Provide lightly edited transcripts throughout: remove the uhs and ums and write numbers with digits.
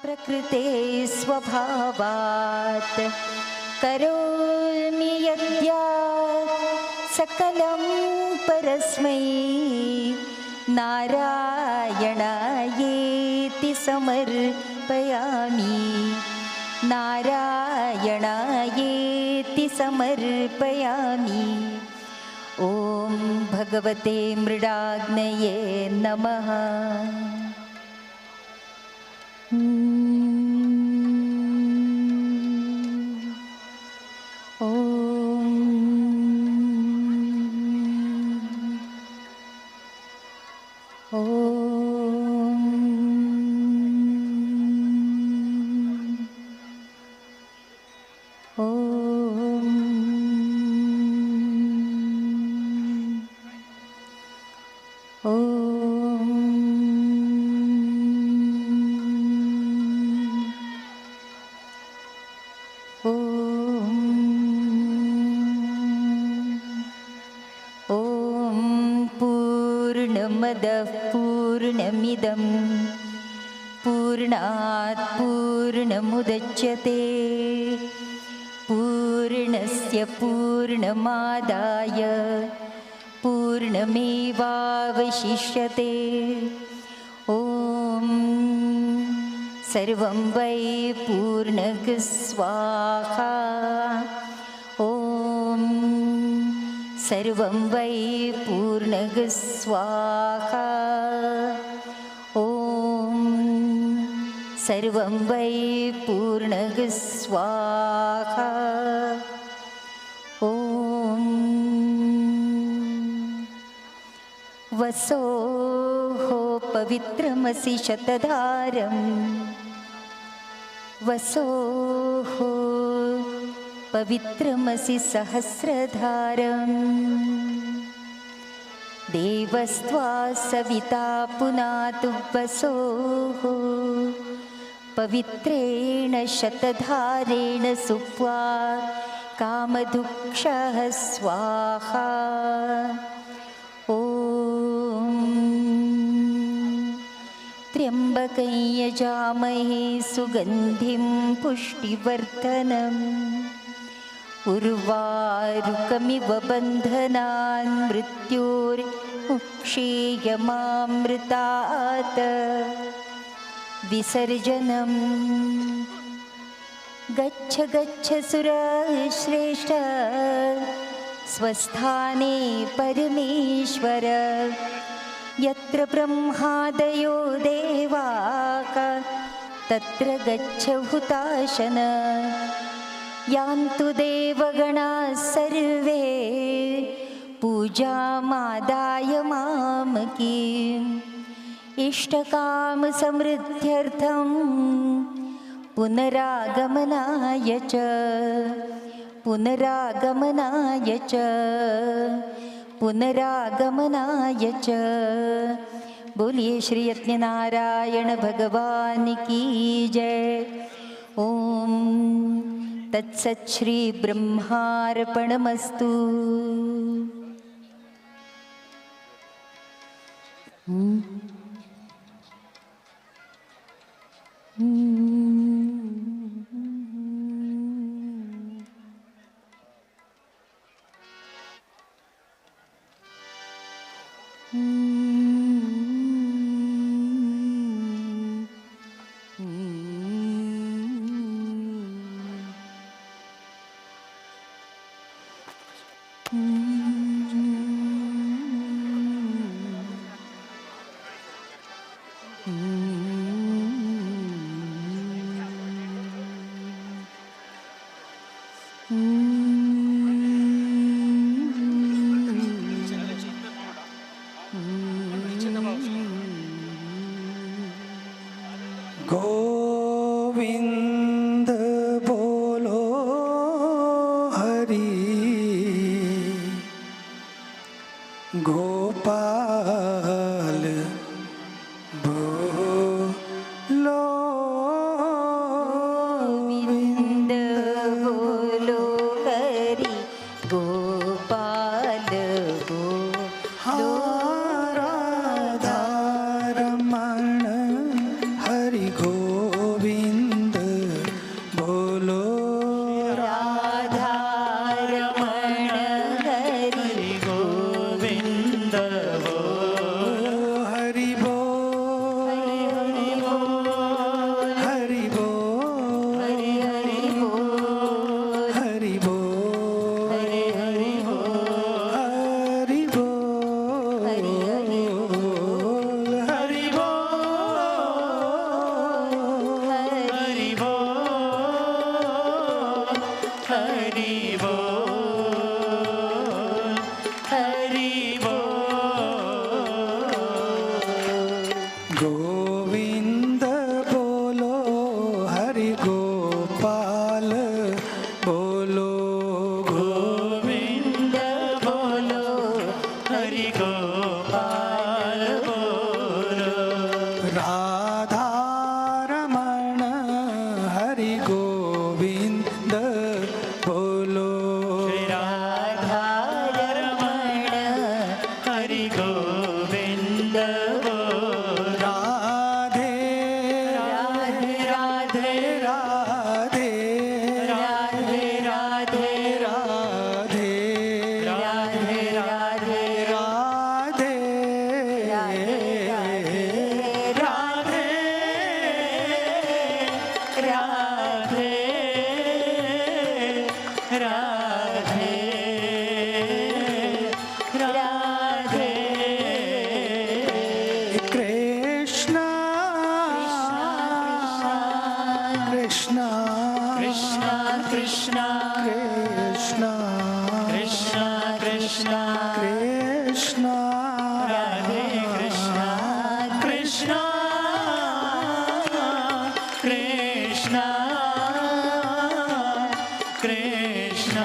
प्रकृते स्वभावात् करोमि यद्यत् सकलं परस्मै नारायणायेति समर्पयामि नारायणायेति समर्पयामि। ॐ भगवते मृडाग्नये नमः। पूर्णमिदं पूर्णात् पूर्णमुदच्यते पूर्णस्य पूर्णमादाय पूर्णमेवावशिष्यते। ॐ सर्वं वै पूर्णः स्वाहा। ॐ सर्वं वै पूर्णः स्वाहा। ॐ सर्वं वै पूर्णः स्वाहा। ॐ वसोः पवित्रमसि शतधारम् वसोः पवित्रमसि सहस्रधारम् देवस्त्वा सविता पुनातु वसोः पवित्रेण शतधारेण सुप्त्वा कामधुक्षः स्वाहा। ॐ त्र्यम्बकं यजामहे सुगन्धिं पुष्टिवर्धनम् उर्वारुकमिव बन्धनान् मृत्योर्मुक्षेयमामृतात् विसर्जनम्। गच्छ गच्छ सुरश्रेष्ठ स्वस्थाने परमेश्वर यत्र ब्रह्मादयो देवाः तत्र गच्छ हुताशन। यान्तु देवगणाः सर्वे पूजामादाय मामकीम् इष्टकामसमृद्ध्यर्थं पुनरागमनाय च बोलिए श्री यज्ञनारायण भगवान की जय। ओम तत्सत् श्री ब्रह्मार्पणमस्तु। गोविंद बोलो हरि गोपाल बोलो गोविंद बोलो हरि गोपाल बोलो राधा रमण हरि गोविंद हरि बोल हरि बोल। गोविंद बोलो हरि गोपाल बोलो गोविंद बोलो हरि गोपाल बोलो। राधा रमण हरि गोविंद बोलो राधा रमण हरि गोविंद बोलो। राधे राधे राधे राधे राधे राधे राधे राधे राधे राधे राधे राधे कृष्ण कृष्ण कृष्ण कृष्ण कृष्ण कृष्ण कृष्ण कृष्ण राधे कृष्ण कृष्ण कृष्ण कृष्ण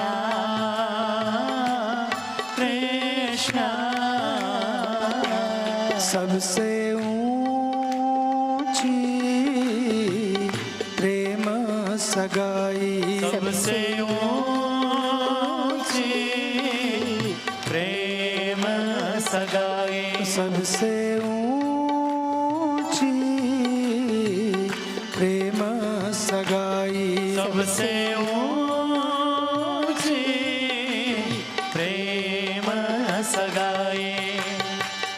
कृष्ण। सबसे ऊंची प्रेम सगाई सबसे ऊंची प्रेम सगाई सबसे ऊंची प्रेम सगाई सबसे ऊंची प्रेम सगाई।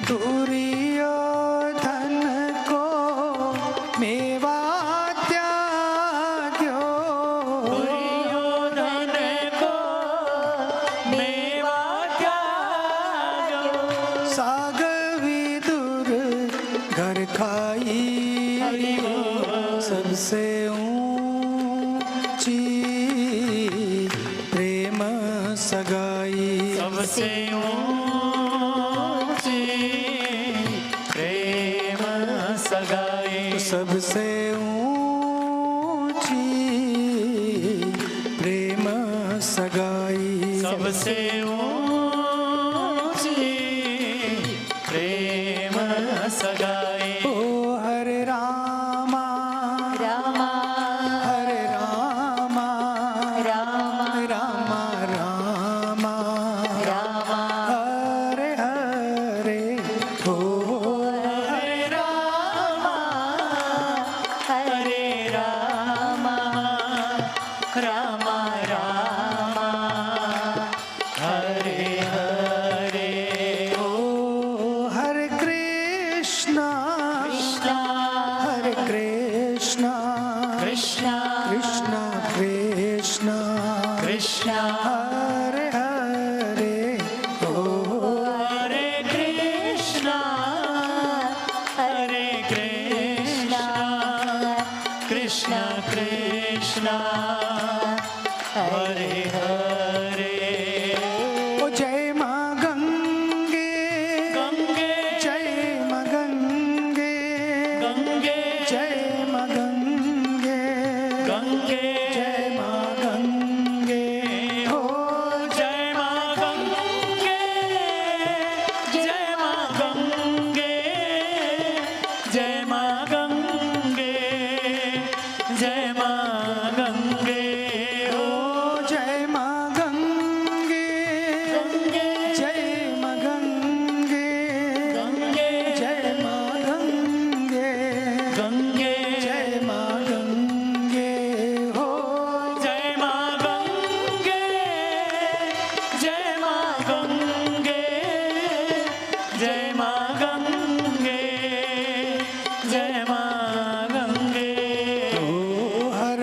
दुर्योधन को मेवा त्याग्यो दुर्योधन को मेवा त्याग्यो। साग विदुर घर खाई सबसे ऊंची प्रेम सगाई सबसे ऊंची प्रेम सगाई। सबसे ऊंची प्रेम सगाई सबसे ऊंची प्रेम सगाई। ओ हरे रामा रामा हरे रामा रामा रामा रामा रामा हरे हरे ओ हरे रामा हरे रामा रामा रामा हरे हरे। ओ हरे कृष्णा हरे कृष्णा कृष्ण कृष्णा कृष्णा कृष्ण हरे हरे ओ हरे कृष्ण हरे कृष्ण कृष्ण कृष्ण हरे हरे। ओ जय माँ गंगे गंगे जय माँ गंगे गंगे जय माँ गंगे गंगे जय माँ गंगे हो जय माँ गंगे जय माँ गंगे जय माँ गंगे जय माँ गंगे हो जय माँ गंगे गंगे जय माँ गंगे गंगे जय माँ गंगे गंगे जय माँ गंगे हो जय माँ गंगे जय माँ गंगे जय माँ गंगे जय माँ गंगे। ओ हर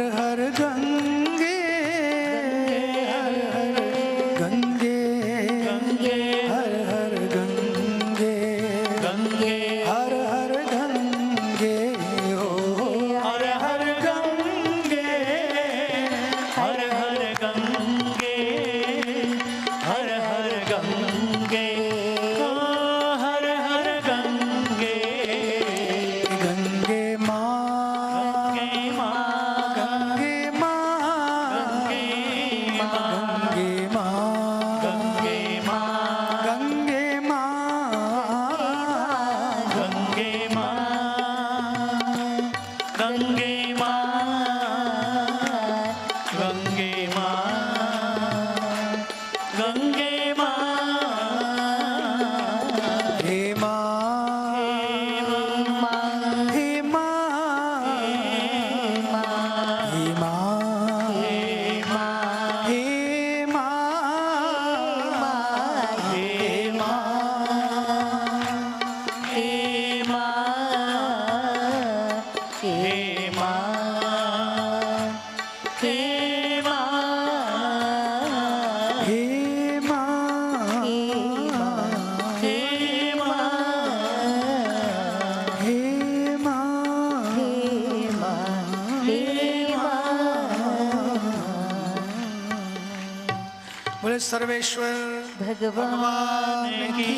बोले सर्वेश्वर भगवान की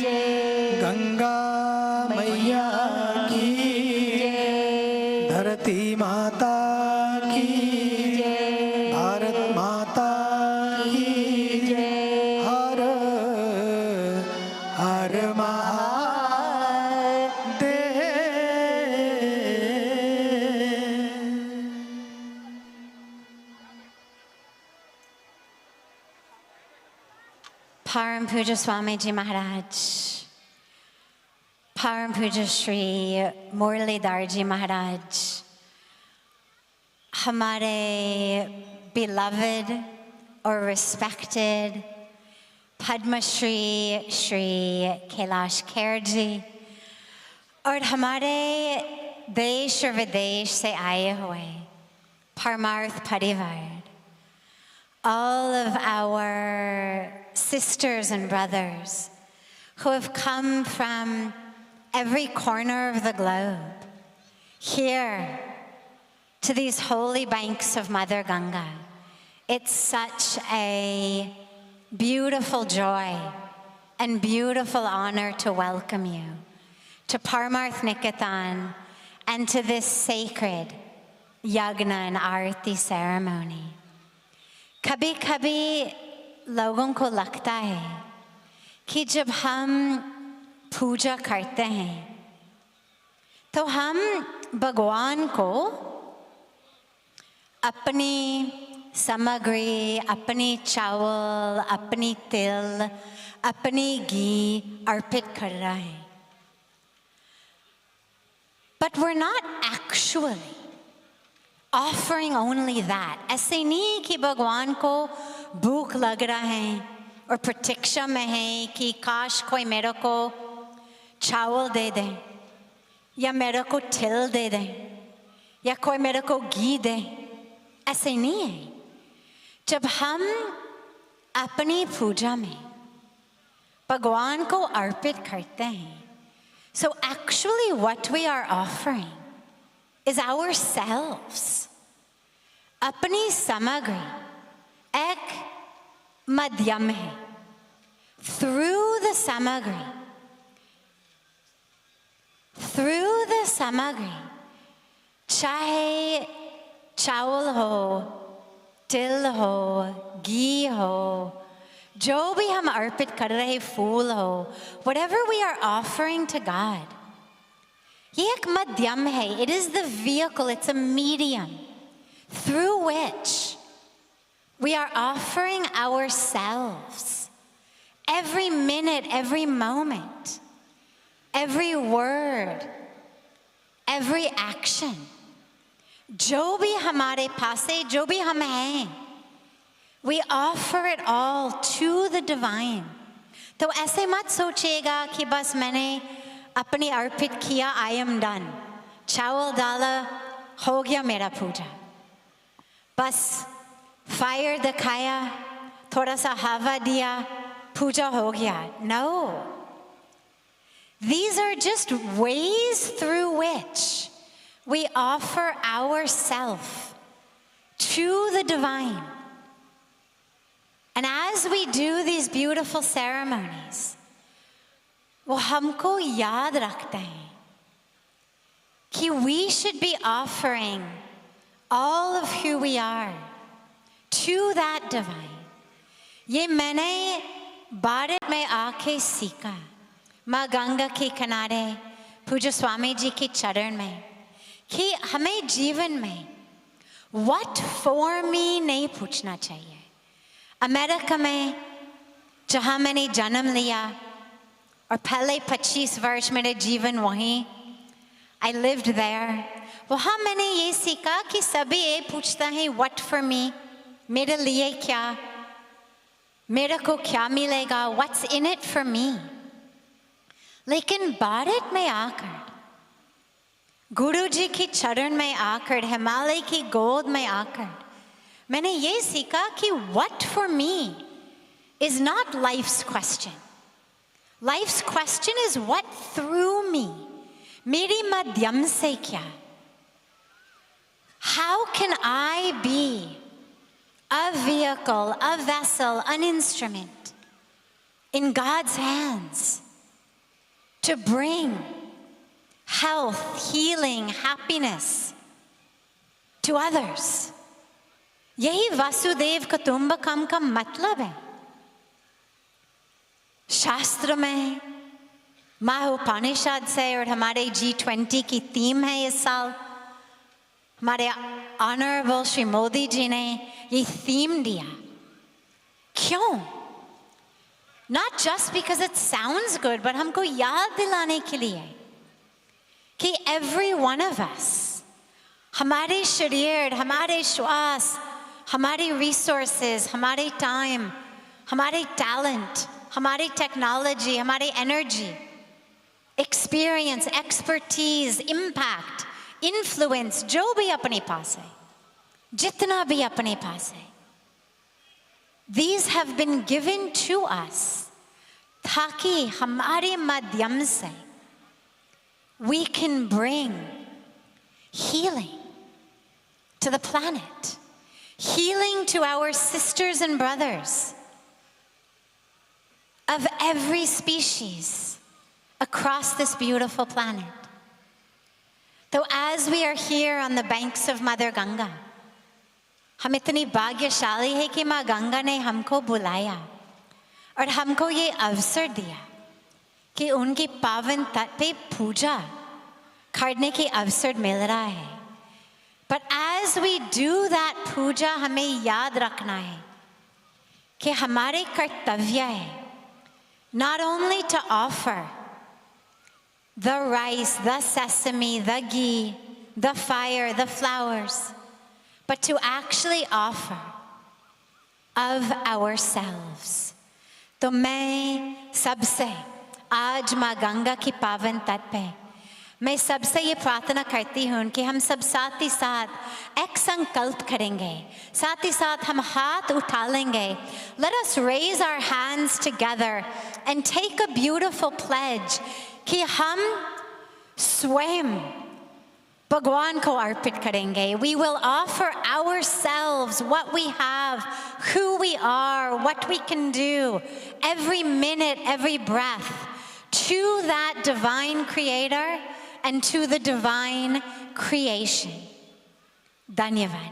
जय। गंगा मैया की जय। धरती माता की जय। भारत माता की जय। हर हर Mahadev. Param Puja Swamiji Maharaj, Param Puja Shri Murlidarji Maharaj, Hamare beloved or respected Padma Shri Shri Kailash Khairji, और हमारे देश और विदेश से आए हुए Parmarth Parivar, all of our sisters and brothers who have come from every corner of the globe here to these holy banks of Mother Ganga. It's such a beautiful joy and beautiful honor to welcome you to Parmarth Niketan and to this sacred Yagna and Arati ceremony. कभी कभी लोगों को लगता है कि जब हम पूजा करते हैं तो हम भगवान को अपनी सामग्री, अपनी चावल, अपनी तिल, अपनी घी अर्पित कर रहे हैं. But we're not actually offering only that. ऐसे नहीं कि भगवान को भूख लग रहा है और प्रतीक्षा में है कि काश कोई मेरे को चावल दे दे या मेरे को तिल दे दे या कोई मेरे को घी दे. ऐसे नहीं है. जब हम अपनी पूजा में भगवान को अर्पित करते हैं, so actually what we are offering is ourselves. अपनी सामग्री एक माध्यम है. Through the सामग्री, चाहे चावल हो, तिल हो, घी हो, जो भी हम अर्पित कर रहे, फूल हो, whatever we are offering to God, ये एक माध्यम है. It is the vehicle, it's a medium through which we are offering ourselves. Every minute, every moment, every word, every action, जो भी हमारे पास है, जो भी हम हैं, we offer it all to the divine. तो ऐसे मत सोचिएगा कि बस मैंने अपनी अर्पित किया, I am done. चावल डाला, हो गया मेरा पूजा. बस फायर दिखाया, थोड़ा सा हवा दिया, पूजा हो गया. No. These are just ways through which we offer ourselves to the divine. And as we do these beautiful ceremonies, वो हमको याद रखते हैं कि we should be offering all of who we are to that divine. ये मैंने भारत में आके सीखा, माँ गंगा के किनारे पूज्य स्वामी जी के चरण में, कि हमें जीवन में what for me नहीं पूछना चाहिए. अमेरिका में जहाँ मैंने जन्म लिया और पहले 25 वर्ष मेरे जीवन वहीं, I lived there, वहाँ मैंने ये सीखा कि सभी ये पूछता है what for me, मेरे लिए क्या, मेरे को क्या मिलेगा, what's in it for me. लेकिन भारत में आकर, गुरु जी की चरण में आकर, हिमालय की गोद में आकर, मैंने ये सीखा कि what for me is not life's question. Life's question is what through me, मेरी माध्यम से क्या. How can I be a vehicle, a vessel, an instrument in God's hands to bring health, healing, happiness to others. यही वासुदेव कुटुंबकम का मतलब है। शास्त्र में, महाउपनिषद से और हमारे G20 की थीम है इस साल। हमारे ऑनरेबल श्री मोदी जी ने ये थीम दिया। क्यों? Not just because it sounds good, but हमको याद दिलाने के लिए कि every one of us, हमारे शरीर, हमारे श्वास, हमारी resources, हमारे time, हमारे talent, हमारी technology, हमारी energy, experience, expertise, impact, influence, जो भी अपने पास है, जितना भी अपने पास है, these have been given to us ताकि हमारे माध्यम से we can bring healing to the planet, healing to our sisters and brothers of every species across this beautiful planet. So as we are here on the banks of Mother Ganga, हम इतनी भाग्यशाली है कि माँ गंगा ने हमको बुलाया और हमको ये अवसर दिया कि उनकी पावन तट पे पूजा करने की अवसर मिल रहा है। But as we do that पूजा, हमें याद रखना है कि हमारे कर्तव्य है not only to offer the rice, the sesame, the ghee, the fire, the flowers, but to actually offer of ourselves. तो मैं सबसे आज माँ गंगा की पावन तट पे मैं सबसे ये प्रार्थना करती हूँ कि हम सब साथ ही साथ एक संकल्प करेंगे, साथ ही साथ हम हाथ उठा लेंगे. Let us raise our hands together and take a beautiful pledge कि हम स्वयं भगवान को अर्पित करेंगे. We will offer ourselves, what we have, who we are, what we can do, every minute, every breath, to that divine creator and to the divine creation. धन्यवाद.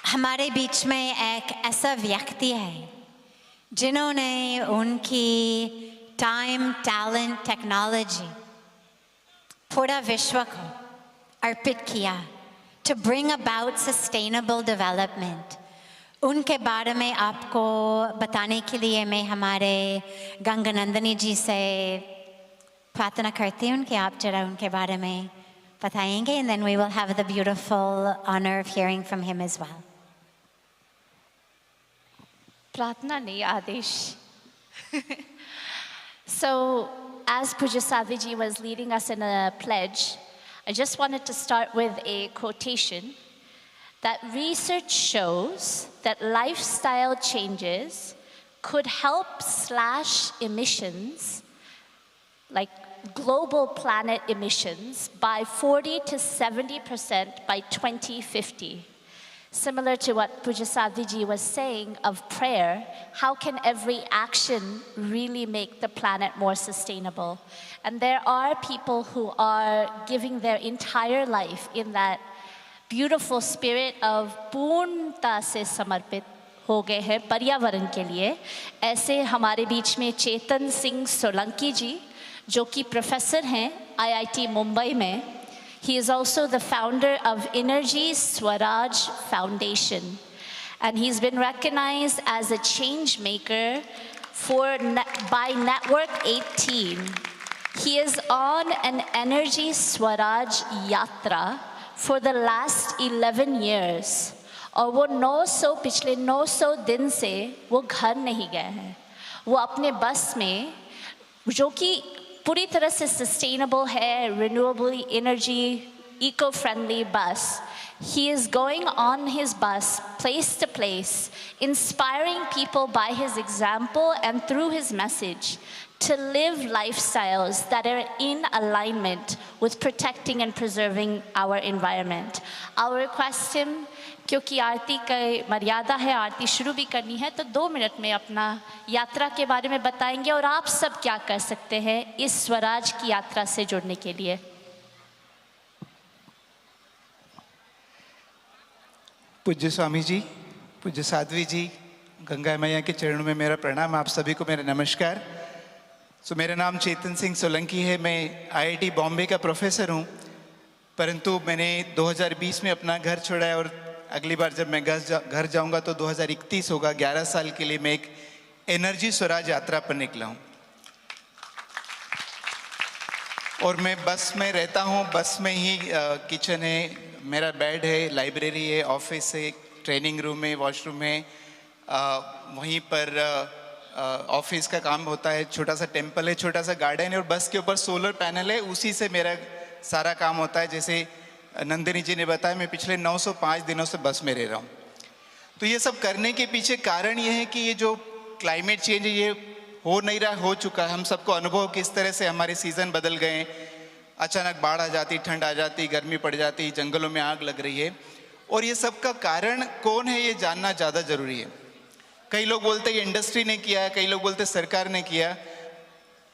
हमारे बीच में एक ऐसा व्यक्ति है जिन्होंने उनकी टाइम, टैलेंट, टेक्नोलॉजी पूरा विश्व को अर्पित किया to bring about sustainable development. उनके बारे में आपको बताने के लिए मैं हमारे गंगानंदनी जी से प्रार्थना करती हूँ कि आप जरा उनके बारे में बताएंगे, and then we will have the beautiful honor of hearing from him as well. प्रार्थना नहीं, आदेश. So, as Pujya Saviji was leading us in a pledge, I just wanted to start with a quotation that research shows that lifestyle changes could help slash emissions, like global planet emissions, by 40 to 70% by 2050. Similar to what Pujya Saviji was saying of prayer, how can every action really make the planet more sustainable? And there are people who are giving their entire life in that beautiful spirit of पूर्णता से समर्पित हो गए हैं पर्यावरण के लिए. ऐसे हमारे बीच में चेतन सिंह सोलंकी जी, जो कि प्रोफेसर हैं IIT मुंबई में. He is also the founder of Energy Swaraj Foundation, and he's been recognized as a change maker by Network 18. He is on an Energy Swaraj Yatra for the last 11 years, और वो पिछले 900 दिन से वो घर नहीं गए हैं. वो अपने बस में, जो कि पूरी तरह से sustainable है, renewable energy, eco-friendly bus, he is going on his bus place to place, inspiring people by his example and through his message to live lifestyles that are in alignment with protecting and preserving our environment. I'll request him, क्योंकि आरती का मर्यादा है, आरती शुरू भी करनी है, तो 2 minute में अपना यात्रा के बारे में बताएंगे और आप सब क्या कर सकते हैं इस स्वराज की यात्रा से जुड़ने के लिए। पूज्य स्वामी जी, पूज्य साध्वी जी, गंगा मैया के चरणों में मेरा प्रणाम, आप सभी को मेरा नमस्कार। मेरा नाम चेतन सिंह सोलंकी है, मैं IIT बॉम्बे का प्रोफेसर हूँ, परंतु मैंने 2020 में अपना घर छोड़ा है और अगली बार जब मैं घर जाऊँगा तो 2031 होगा। 11 साल के लिए मैं एक एनर्जी स्वराज यात्रा पर निकला हूँ और मैं बस में रहता हूँ। बस में ही किचन है, मेरा बेड है, लाइब्रेरी है, ऑफिस है, ट्रेनिंग रूम है, वॉशरूम है, वहीं पर ऑफिस का काम होता है, छोटा सा टेम्पल है, छोटा सा गार्डन है और बस के ऊपर सोलर पैनल है, उसी से मेरा सारा काम होता है। जैसे नंदिनी जी ने बताया, मैं पिछले 905 दिनों से बस में रह रहा हूँ। तो ये सब करने के पीछे कारण ये है कि ये जो क्लाइमेट चेंज है ये हो नहीं रहा, हो चुका है। हम सबको अनुभव किस तरह से हमारे सीज़न बदल गए, अचानक बाढ़ आ जाती, ठंड आ जाती, गर्मी पड़ जाती, जंगलों में आग लग रही है। और ये सब का कारण कौन है ये जानना ज़्यादा ज़रूरी है। कई लोग बोलते हैं इंडस्ट्री ने किया, कई लोग बोलते सरकार ने किया,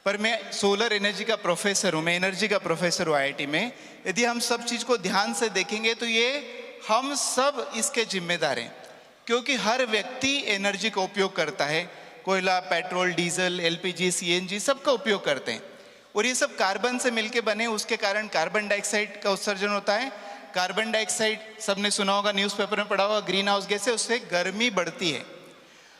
पर मैं सोलर एनर्जी का प्रोफेसर हूँ, मैं एनर्जी का प्रोफेसर हूँ IIT में। यदि हम सब चीज़ को ध्यान से देखेंगे तो ये हम सब इसके जिम्मेदार हैं, क्योंकि हर व्यक्ति एनर्जी का उपयोग करता है। कोयला, पेट्रोल, डीजल, LPG, CNG सबका उपयोग करते हैं और ये सब कार्बन से मिलके बने, उसके कारण कार्बन डाइऑक्साइड का उत्सर्जन होता है। कार्बन डाइऑक्साइड सबने सुना होगा, न्यूज़पेपर में पढ़ा होगा, ग्रीन हाउस गैस है, उससे गर्मी बढ़ती है।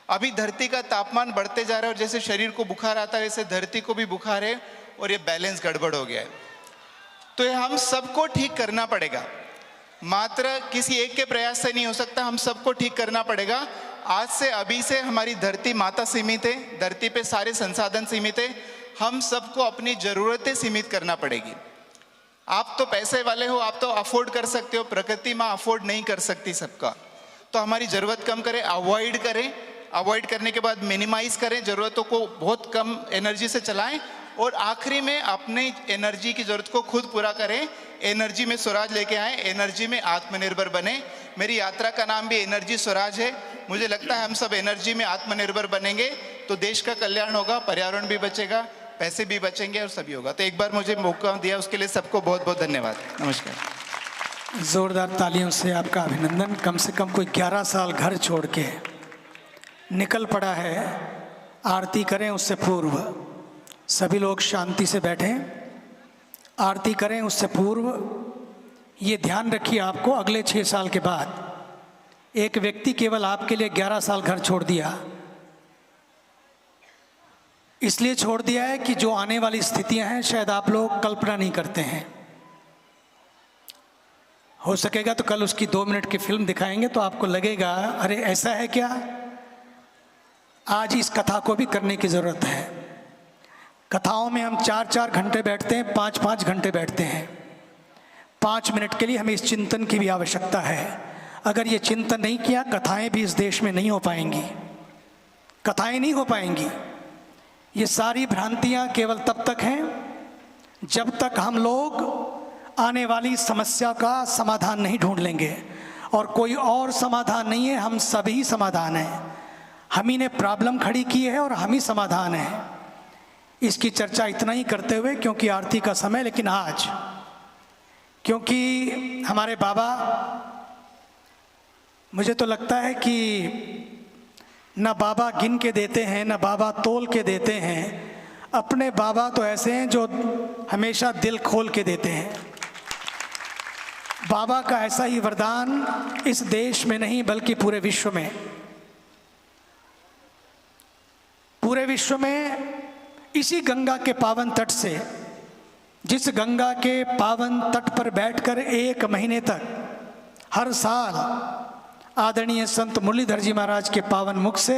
अभी धरती का तापमान बढ़ते जा रहा है और जैसे शरीर को बुखार आता है वैसे धरती को भी बुखार है और ये बैलेंस गड़बड़ हो गया है। तो ये हम सबको ठीक करना पड़ेगा, मात्र किसी एक के प्रयास से नहीं हो सकता, हम सबको ठीक करना पड़ेगा। आज से, अभी से हमारी धरती माता सीमित है, धरती पे सारे संसाधन सीमित है, हम सबको अपनी ज़रूरतें सीमित करना पड़ेगी। आप तो पैसे वाले हो, आप तो अफोर्ड कर सकते हो, प्रकृति माँ अफोर्ड नहीं कर सकती सबका। तो हमारी ज़रूरत कम करें, अवॉइड करें, अवॉइड करने के बाद मिनिमाइज करें, ज़रूरतों को बहुत कम एनर्जी से चलाएं और आखिरी में अपने एनर्जी की ज़रूरत को खुद पूरा करें। एनर्जी में स्वराज लेके आएँ, एनर्जी में आत्मनिर्भर बने। मेरी यात्रा का नाम भी एनर्जी स्वराज है। मुझे लगता है हम सब एनर्जी में आत्मनिर्भर बनेंगे तो देश का कल्याण होगा, पर्यावरण भी बचेगा, पैसे भी बचेंगे और सभी होगा। तो एक बार मुझे मौका दिया उसके लिए सबको बहुत बहुत धन्यवाद। नमस्कार। जोरदार तालियों से आपका अभिनंदन। कम से कम कोई 11 साल घर छोड़ के निकल पड़ा है। आरती करें उससे पूर्व सभी लोग शांति से बैठें, आरती करें उससे पूर्व ये ध्यान रखिए, आपको अगले 6 साल के बाद एक व्यक्ति केवल आपके लिए 11 साल घर छोड़ दिया। इसलिए छोड़ दिया है कि जो आने वाली स्थितियां हैं शायद आप लोग कल्पना नहीं करते हैं। हो सकेगा तो कल उसकी 2 मिनट की फिल्म दिखाएंगे तो आपको लगेगा अरे ऐसा है क्या। आज इस कथा को भी करने की ज़रूरत है। कथाओं में हम 4-4 घंटे बैठते हैं, 5-5 घंटे बैठते हैं। 5 मिनट के लिए हमें इस चिंतन की भी आवश्यकता है। अगर ये चिंतन नहीं किया, कथाएं भी इस देश में नहीं हो पाएंगी, कथाएं नहीं हो पाएंगी। ये सारी भ्रांतियां केवल तब तक हैं जब तक हम लोग आने वाली समस्या का समाधान नहीं ढूंढ लेंगे। और कोई और समाधान नहीं है, हम सभी समाधान हैं। हम ही ने प्रॉब्लम खड़ी की है और हम ही समाधान है। इसकी चर्चा इतना ही करते हुए, क्योंकि आरती का समय, लेकिन आज क्योंकि हमारे बाबा, मुझे तो लगता है कि न बाबा गिन के देते हैं, न बाबा तोल के देते हैं। अपने बाबा तो ऐसे हैं जो हमेशा दिल खोल के देते हैं। बाबा का ऐसा ही वरदान इस देश में नहीं बल्कि पूरे विश्व में, पूरे विश्व में इसी गंगा के पावन तट से, जिस गंगा के पावन तट पर बैठकर 1 महीने तक हर साल आदरणीय संत मुरलीधर जी महाराज के पावन मुख से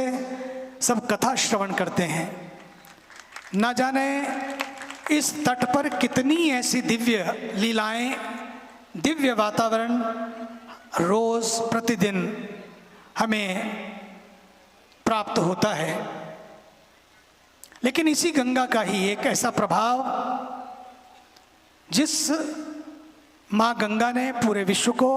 सब कथा श्रवण करते हैं। न जाने इस तट पर कितनी ऐसी दिव्य लीलाएं, दिव्य वातावरण रोज प्रतिदिन हमें प्राप्त होता है। लेकिन इसी गंगा का ही एक ऐसा प्रभाव, जिस माँ गंगा ने पूरे विश्व को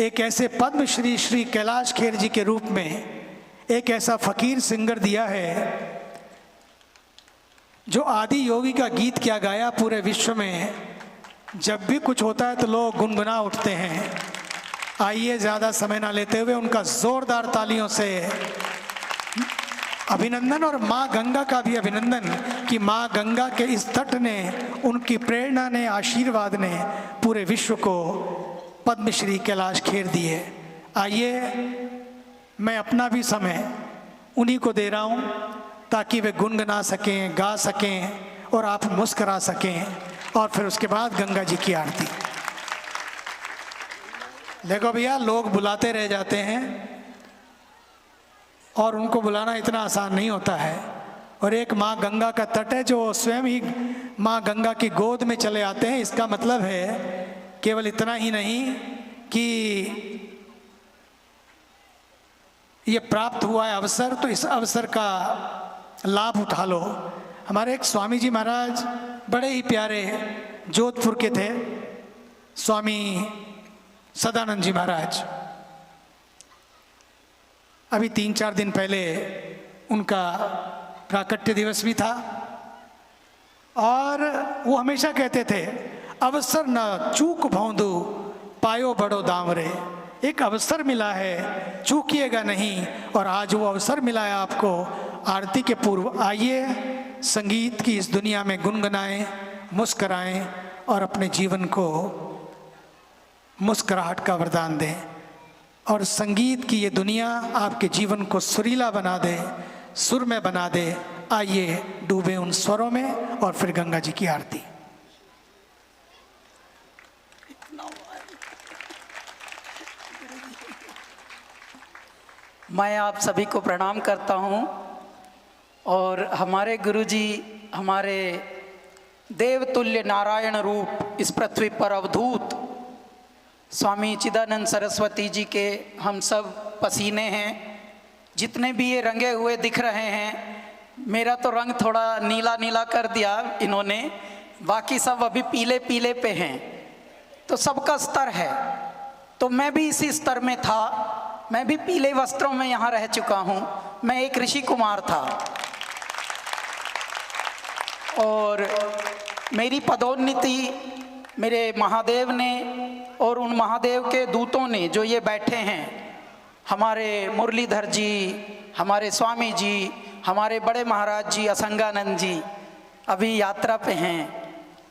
एक ऐसे पद्मश्री श्री कैलाश खेर जी के रूप में एक ऐसा फकीर सिंगर दिया है, जो आदि योगी का गीत क्या गाया पूरे विश्व में। जब भी कुछ होता है तो लोग गुनगुना उठते हैं। आइए ज़्यादा समय ना लेते हुए उनका जोरदार तालियों से अभिनंदन, और माँ गंगा का भी अभिनंदन कि माँ गंगा के इस तट ने, उनकी प्रेरणा ने, आशीर्वाद ने पूरे विश्व को पद्मश्री कैलाश खेर दिए। आइए मैं अपना भी समय उन्हीं को दे रहा हूँ ताकि वे गुनगुना सकें, गा सकें और आप मुस्करा सकें, और फिर उसके बाद गंगा जी की आरती। देखो भैया, लोग बुलाते रह जाते हैं और उनको बुलाना इतना आसान नहीं होता है। और एक माँ गंगा का तट है जो स्वयं ही माँ गंगा की गोद में चले आते हैं। इसका मतलब है केवल इतना ही नहीं कि ये प्राप्त हुआ है अवसर, तो इस अवसर का लाभ उठा लो। हमारे एक स्वामी जी महाराज बड़े ही प्यारे जोधपुर के थे, स्वामी सदानंद जी महाराज। अभी 3-4 दिन पहले उनका प्राकट्य दिवस भी था, और वो हमेशा कहते थे, अवसर न चूक भौंदू पायो बड़ो दामरे। एक अवसर मिला है, चूकिएगा नहीं। और आज वो अवसर मिला है आपको। आरती के पूर्व आइए संगीत की इस दुनिया में गुनगुनाएं, मुस्कराएं और अपने जीवन को मुस्कुराहट का वरदान दें, और संगीत की ये दुनिया आपके जीवन को सुरीला बना दे, सुर में बना दे। आइए डूबे उन स्वरों में और फिर गंगा जी की आरती। मैं आप सभी को प्रणाम करता हूं, और हमारे गुरुजी हमारे देवतुल्य नारायण रूप इस पृथ्वी पर अवधूत स्वामी चिदानंद सरस्वती जी के हम सब पसीने हैं। जितने भी ये रंगे हुए दिख रहे हैं, मेरा तो रंग थोड़ा नीला नीला कर दिया इन्होंने, बाकी सब अभी पीले पीले पे हैं। तो सबका स्तर है, तो मैं भी इसी स्तर में था। मैं भी पीले वस्त्रों में यहाँ रह चुका हूँ। मैं एक ऋषि कुमार था, और मेरी पदोन्नति मेरे महादेव ने और उन महादेव के दूतों ने जो ये बैठे हैं, हमारे मुरलीधर जी, हमारे स्वामी जी, हमारे बड़े महाराज जी असंगानंद जी अभी यात्रा पे हैं,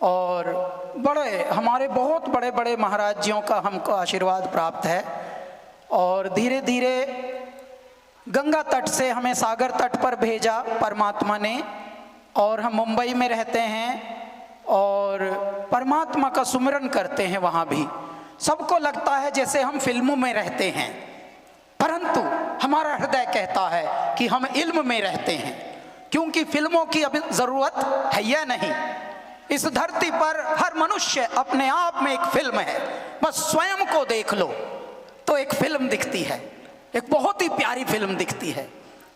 और बड़े हमारे बहुत बड़े बड़े महाराज जियों का हमको आशीर्वाद प्राप्त है। और धीरे धीरे गंगा तट से हमें सागर तट पर भेजा परमात्मा ने, और हम मुंबई में रहते हैं और परमात्मा का सुमिरन करते हैं। वहाँ भी सबको लगता है जैसे हम फिल्मों में रहते हैं, परंतु हमारा हृदय कहता है कि हम इल्म में रहते हैं, क्योंकि फिल्मों की अभी ज़रूरत है या नहीं। इस धरती पर हर मनुष्य अपने आप में एक फिल्म है। बस स्वयं को देख लो तो एक फिल्म दिखती है, एक बहुत ही प्यारी फिल्म दिखती है।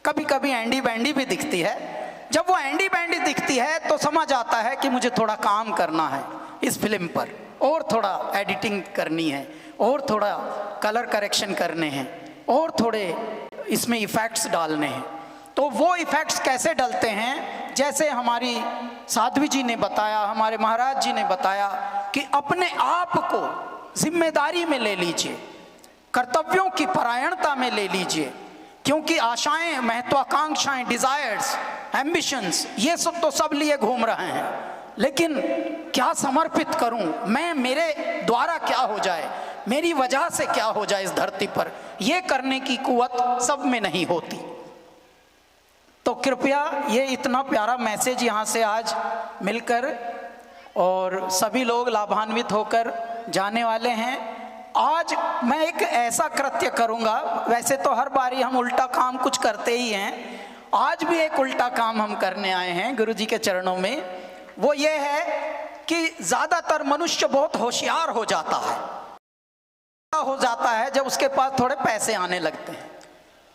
कभी कभी एंडी बैंडी भी दिखती है। जब वो एंडी बैंडी दिखती है तो समझ आता है कि मुझे थोड़ा काम करना है इस फिल्म पर, और थोड़ा एडिटिंग करनी है, और थोड़ा कलर करेक्शन करने हैं, और थोड़े इसमें इफ़ेक्ट्स डालने हैं। तो वो इफ़ेक्ट्स कैसे डलते हैं, जैसे हमारी साध्वी जी ने बताया, हमारे महाराज जी ने बताया कि अपने आप को जिम्मेदारी में ले लीजिए, कर्तव्यों की परायणता में ले लीजिए, क्योंकि आशाएं, महत्वाकांक्षाएं, डिजायर्स, एम्बिशंस, ये सब तो सब लिए घूम रहे हैं, लेकिन क्या समर्पित करूं मैं, मेरे द्वारा क्या हो जाए, मेरी वजह से क्या हो जाए इस धरती पर, ये करने की कुवत सब में नहीं होती। तो कृपया ये इतना प्यारा मैसेज यहाँ से आज मिलकर और सभी लोग लाभान्वित होकर जाने वाले हैं। आज मैं एक ऐसा कृत्य करूँगा, वैसे तो हर बारी हम उल्टा काम कुछ करते ही हैं, आज भी एक उल्टा काम हम करने आए हैं गुरु जी के चरणों में। वो ये है कि ज़्यादातर मनुष्य बहुत होशियार हो जाता है जब उसके पास थोड़े पैसे आने लगते हैं,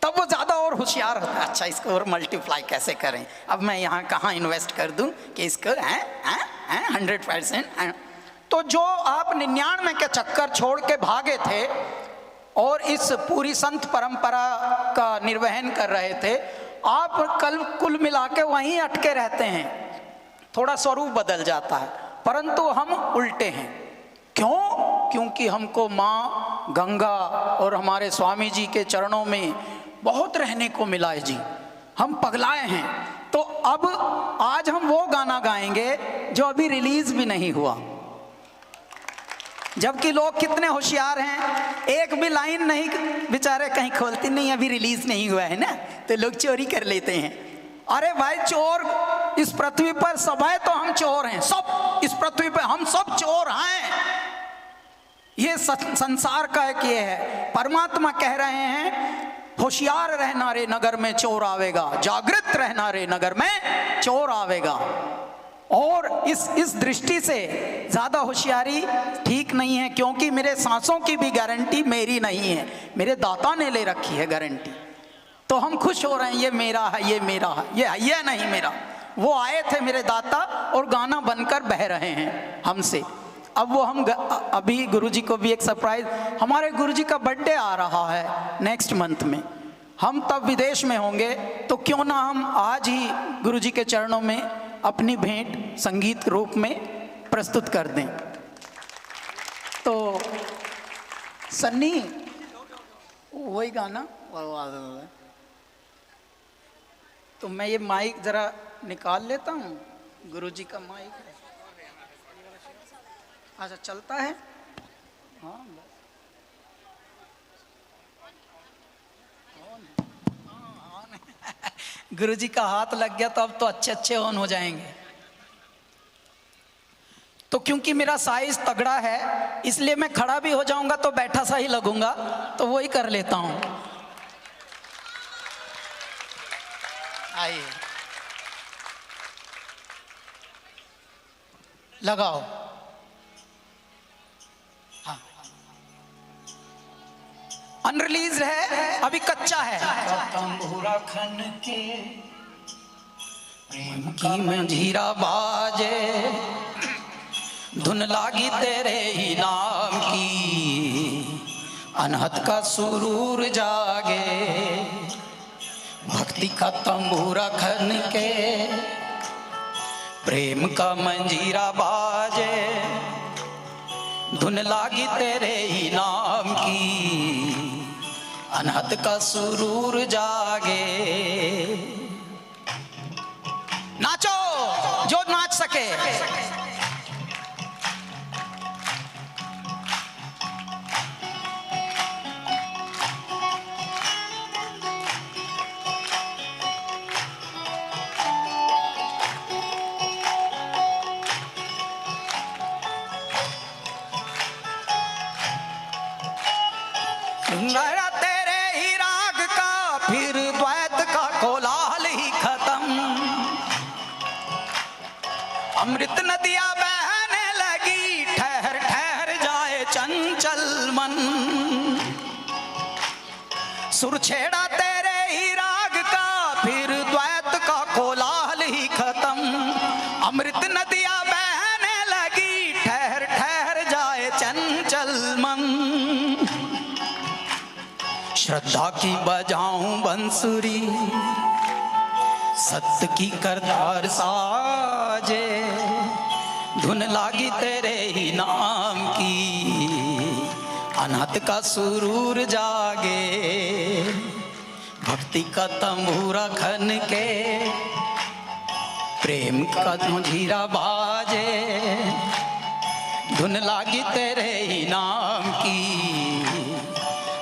तब वो ज़्यादा और होशियार होता है, अच्छा इसको और मल्टीप्लाई कैसे करें, अब मैं यहाँ कहाँ इन्वेस्ट कर दूँ कि इसको 100%। तो जो आप 99 के चक्कर छोड़ के भागे थे और इस पूरी संत परंपरा का निर्वहन कर रहे थे, आप कल कुल मिला के वहीं अटके रहते हैं। थोड़ा स्वरूप बदल जाता है, परंतु हम उल्टे हैं। क्यों? क्योंकि हमको माँ गंगा और हमारे स्वामी जी के चरणों में बहुत रहने को मिला है जी, हम पगलाए हैं। तो अब आज हम वो गाना गाएंगे जो अभी रिलीज भी नहीं हुआ, जबकि लोग कितने होशियार हैं, एक भी लाइन नहीं बेचारे कहीं खोलते नहीं, अभी रिलीज नहीं हुआ है ना, तो लोग चोरी कर लेते हैं। अरे भाई चोर इस पृथ्वी पर सब है, तो हम चोर हैं, सब इस पृथ्वी पर हम सब चोर हैं। ये संसार का एक ये है, परमात्मा कह रहे हैं होशियार रहना रे नगर में चोर आवेगा, जागृत रहना रे नगर में चोर आवेगा। और इस दृष्टि से ज़्यादा होशियारी ठीक नहीं है, क्योंकि मेरे सांसों की भी गारंटी मेरी नहीं है, मेरे दाता ने ले रखी है गारंटी। तो हम खुश हो रहे हैं, ये मेरा है, ये मेरा है, ये नहीं मेरा। वो आए थे मेरे दाता और गाना बनकर बह रहे हैं हमसे। अब वो हम अभी गुरुजी को भी एक सरप्राइज, हमारे गुरुजी का बर्थडे आ रहा है नेक्स्ट मंथ में, हम तब विदेश में होंगे, तो क्यों ना हम आज ही गुरुजी के चरणों में अपनी भेंट संगीत रूप में प्रस्तुत कर दें। तो सन्नी वही गाना, तो मैं ये माइक जरा निकाल लेता हूँ, गुरुजी का माइक। अच्छा चलता है, हाँ गुरुजी का हाथ लग गया तो अब तो अच्छे अच्छे ऑन हो जाएंगे। तो क्योंकि मेरा साइज तगड़ा है इसलिए मैं खड़ा भी हो जाऊंगा तो बैठा सा ही लगूंगा, तो वही कर लेता हूं। आइए लगाओ। हाँ अनरिलीज है, अभी कच्चा है। तंबूरा खन के प्रेम की मंजीरा बाजे, धुन लागी तेरे ही नाम की, अनहद का सुरूर जागे। भक्ति का तंबूरा खन के प्रेम का मंजीरा बाजे, धुन लागी तेरे ही नाम की, अनहद का सुरूर जागे। नाचो जो नाच सके। तेरे ही राग का फिर द्वैत का कोलाहल ही खत्म, अमृत नदियां बहने लगी, ठहर ठहर जाए चंचल मन। सुर छेड़ा तेरे ही राग का फिर द्वैत का कोलाहल ही खत्म, अमृत नदियां बहने लगी, ठहर ठहर जाए चंचल मन। श्रद्धा की बजाऊं बंसुरी, सत्य की करतार साजे, धुन लागी तेरे ही नाम की, अनहद का सुरूर जागे। भक्ति का तंबूरा खन के प्रेम का मंजीरा बाजे, धुन लागी तेरे ही नाम की,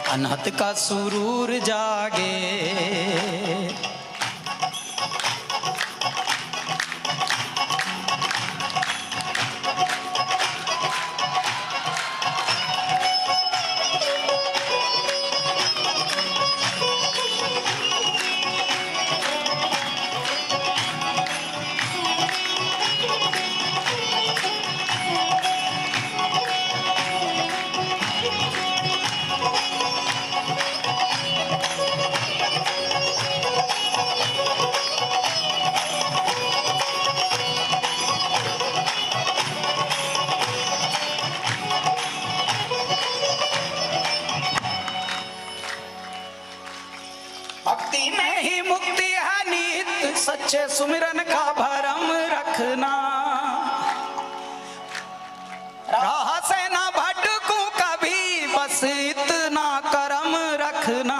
अनहद का सुरूर जागे। पूछे सुमिरन का भरम रखना, राह से ना भटकूं कभी, बस इतना करम रखना।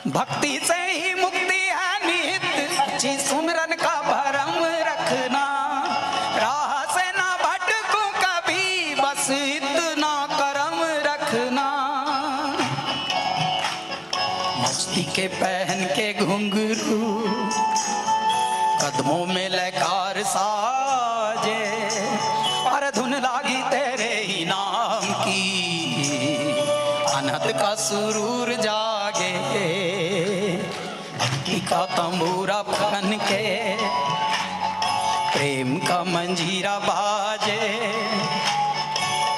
भक्ति से ही मुक्ति है निहित, जी सुमिरन का भरम रखना, राह से ना भटकूं कभी, बस इतना करम रखना। मस्ती के पहन के घुंघरू, कदमों में लहकार साजे, और धुन लागी तेरे ही नाम की, अनहद का सुरूर जागे। भक्ति का तंबूरा फन के, प्रेम का मंजीरा बाजे,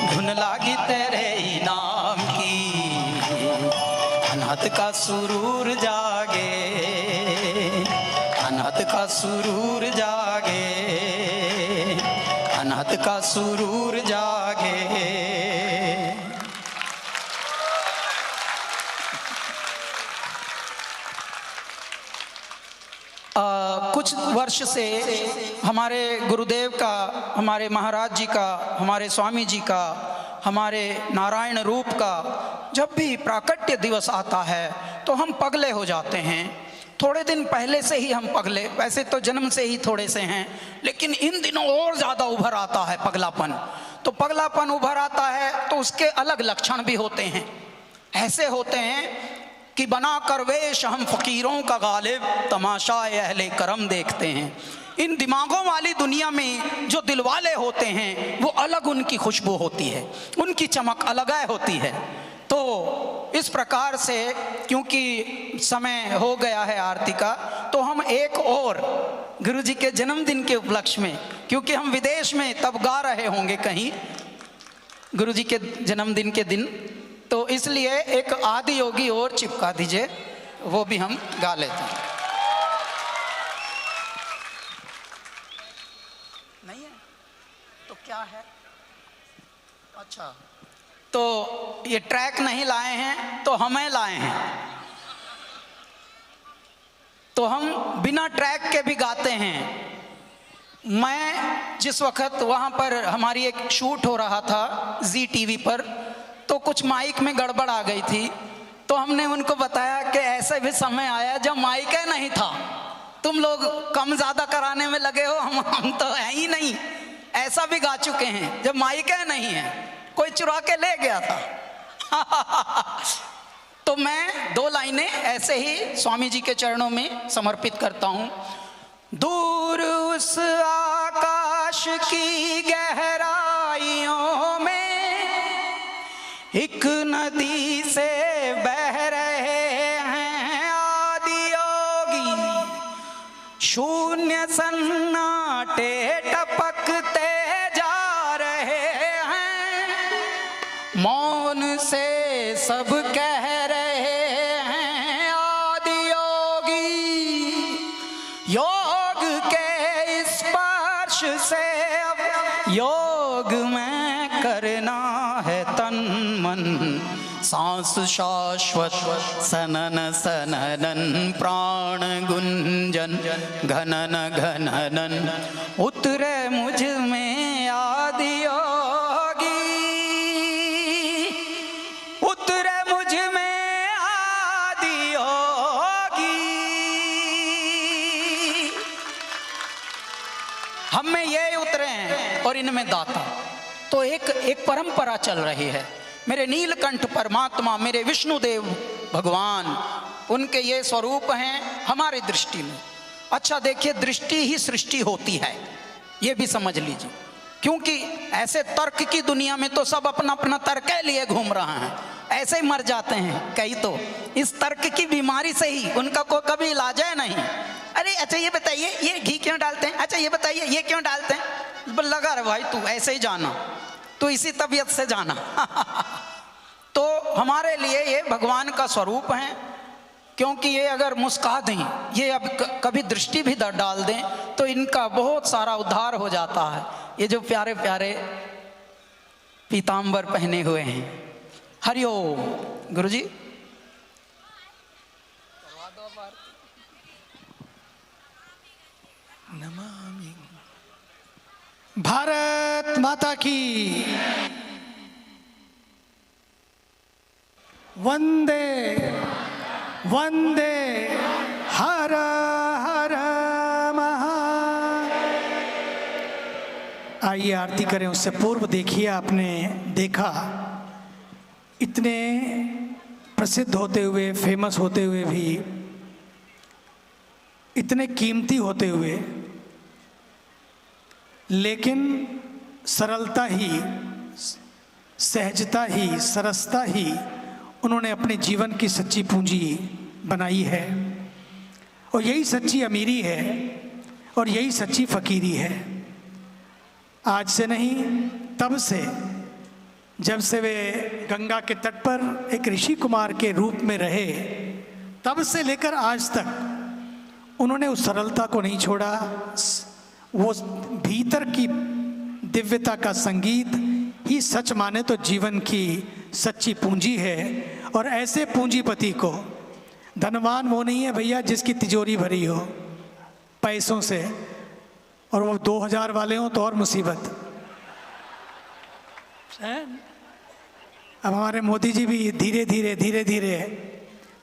धुन लागी तेरे ही नाम की, अनहद का सुरूर जागे, अनहद का सुरूर जागे, अनहद का सुरूर जागे। कुछ वर्ष से हमारे गुरुदेव का, हमारे महाराज जी का, हमारे स्वामी जी का, हमारे नारायण रूप का जब भी प्राकट्य दिवस आता है तो हम पगले हो जाते हैं। थोड़े दिन पहले से ही हम पगले, वैसे तो जन्म से ही थोड़े से हैं, लेकिन इन दिनों और ज़्यादा उभर आता है पगलापन। तो पगलापन उभर आता है तो उसके अलग लक्षण भी होते हैं। ऐसे होते हैं कि बना कर वेश हम फकीरों का गालिब, तमाशा अहले करम देखते हैं। इन दिमागों वाली दुनिया में जो दिलवाले होते हैं वो अलग उनकी खुशबू होती है, उनकी चमक अलग होती है। तो इस प्रकार से क्योंकि समय हो गया है आरती का, तो हम एक और गुरु जी के जन्मदिन के उपलक्ष्य में, क्योंकि हम विदेश में तब गा रहे होंगे कहीं गुरु जी के जन्मदिन के दिन, तो इसलिए एक आदि योगी और चिपका दीजिए, वो भी हम गा लेते हैं। नहीं है तो क्या है? अच्छा, तो ये ट्रैक नहीं लाए हैं तो हमें लाए हैं, तो हम बिना ट्रैक के भी गाते हैं। मैं जिस वक्त वहाँ पर हमारी एक शूट हो रहा था जी टीवी पर, तो कुछ माइक में गड़बड़ आ गई थी, तो हमने उनको बताया कि ऐसे भी समय आया जब माइक नहीं था, तुम लोग कम ज़्यादा कराने में लगे हो, हम तो है ही नहीं। ऐसा भी गा चुके हैं जब माइक नहीं है, कोई चुरा के ले गया था। तो मैं दो लाइनें ऐसे ही स्वामी जी के चरणों में समर्पित करता हूँ। दूर उस आकाश की गहराइयों में एक नदी से बह रहे हैं आदि योगी, शून्य सन्नाटे टपकते जा रहे हैं, मौन से सब कह रहे हैं आदि योगी, योग के स्पर्श से अब योग में करना है तन मन, सांस शाश्वत सनन सननन प्राण गुंजन घनन घननन, उतरे मुझ में आदि योगी, उतरे मुझ में आदि योगी। हम में ये उतरे हैं और इनमें दाता। तो एक परंपरा चल रही है। मेरे नीलकंठ परमात्मा, मेरे विष्णुदेव भगवान, उनके ये स्वरूप हैं हमारी दृष्टि में। अच्छा देखिए, दृष्टि ही सृष्टि होती है, ये भी समझ लीजिए, क्योंकि ऐसे तर्क की दुनिया में तो सब अपना अपना तर्क लिए घूम रहा है, ऐसे ही मर जाते हैं कई। तो इस तर्क की बीमारी से ही उनका कोई कभी इलाज है नहीं। अरे अच्छा ये बताइए ये घी क्यों डालते हैं, अच्छा ये बताइए ये क्यों डालते हैं, लगा रहे भाई तू ऐसे ही जाना, तो इसी तबीयत से जाना। तो हमारे लिए ये भगवान का स्वरूप है, क्योंकि ये अगर मुस्का दें, ये अब कभी दृष्टि भी डाल दें तो इनका बहुत सारा उद्धार हो जाता है। ये जो प्यारे प्यारे पीतांबर पहने हुए हैं, हरिओम। गुरुजी भारत माता की वंदे वंदे हर हर महा। आइए आरती करें। उससे पूर्व देखिए, आपने देखा इतने प्रसिद्ध होते हुए, फेमस होते हुए भी, इतने कीमती होते हुए, लेकिन सरलता ही, सहजता ही, सरसता ही उन्होंने अपने जीवन की सच्ची पूंजी बनाई है। और यही सच्ची अमीरी है और यही सच्ची फकीरी है। आज से नहीं, तब से, जब से वे गंगा के तट पर एक ऋषि कुमार के रूप में रहे, तब से लेकर आज तक उन्होंने उस सरलता को नहीं छोड़ा। वो भीतर की दिव्यता का संगीत ही सच माने तो जीवन की सच्ची पूंजी है। और ऐसे पूंजीपति को, धनवान वो नहीं है भैया जिसकी तिजोरी भरी हो पैसों से, और वो 2000 वाले हों तो और मुसीबत है। अब हमारे मोदी जी भी धीरे धीरे